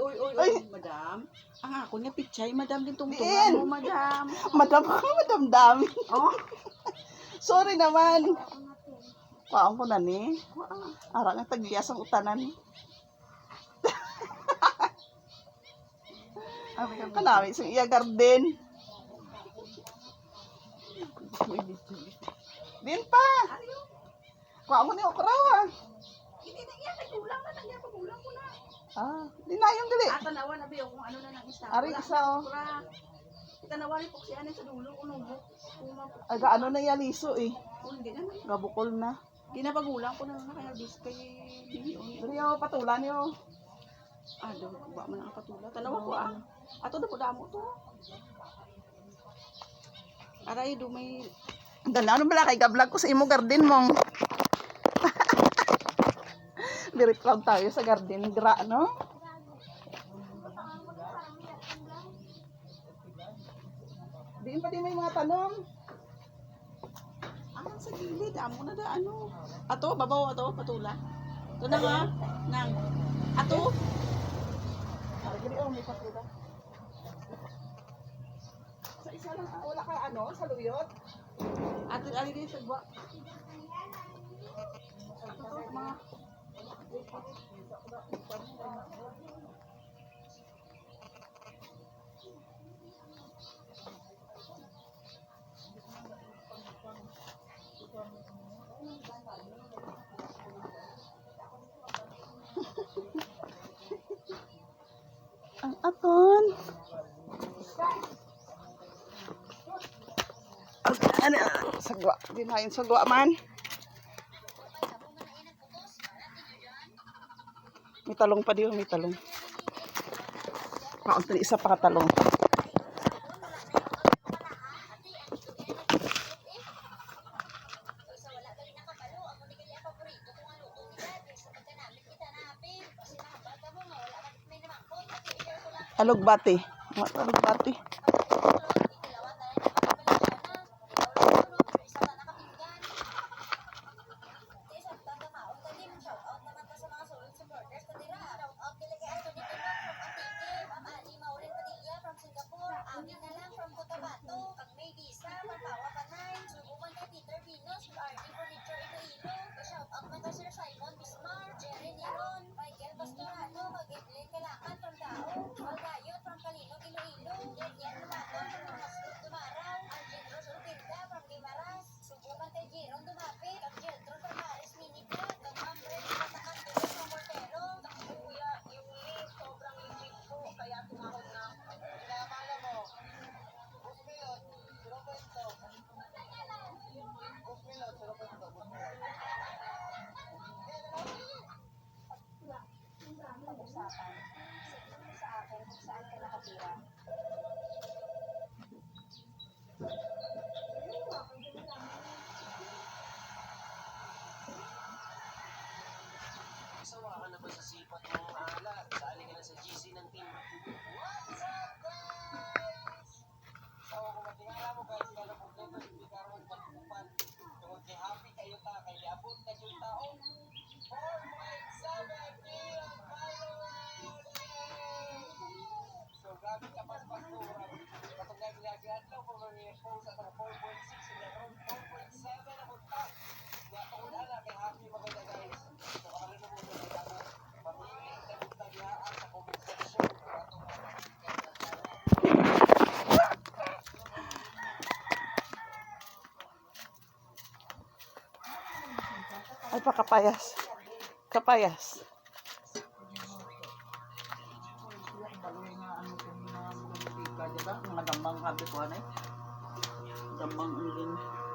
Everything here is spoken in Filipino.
Oy, madam. Ang ako niya pichay, madam din tungtungan mo, madam. Madam ka, madam dami. Oh, Sorry naman. Paong ko na ni. Ara nga tagyas ang utanan. Kanami sa iya garden. Din pa. Paong ni okrawa. hindi na yan, nagkulang na niya, pagulang ko na. Di na yung gali. Tanawan na ba kung ano na ng isa. Ari isa oh. Tanawan ni po si Anin sa dulo, unubok. Aga ano na yaliso eh. Hindi na. Gabukol na. Ginapagulang ko na kaya bis kay Dion. Dali ako patulan niyo. Daw ko ba man ang patula. Tanawa ko Ato na po damo to. Aray do may Gala ano bala kay gablag ko sa imo garden mong. Very proud tayo sa garden gra no. Diin pa din may mga tanong. sa gilid. Amo na da ano. Ato babaw ato patula. To na nga nang ato. Dili oh may patula. Sa isa lang wala ka ano sa luyot. Ato ali din sa gwa. Ato mga ang aton. Ano sagwa din hayon sagwa man. May talong pa diyo, may talong. Kaunti isa pa talong. Alugbati. Alugbati. Sawa ka na ba sa sipat ng alat? Sali ka na sa GC ng team. What's up, guys? Sawa ko matingala mo guys, kaya na problema, hindi ka rin magpatupan. Tungkol kay happy kayo ta, kay liabot na yung taon. 4.7 million followers! So, grabe ka mas pastura. Patungay ginagawa lang kung may-post at 4.6, hindi ka rin 4.7 na punta. Kaya tungkol na kay happy maganda guys. So, kakaroon na muna kita mo. Pamili na magtabihaan sa comment section. Ay pa kapayas. Kapayas. Mga dambang kabe ko anay. Dambang ang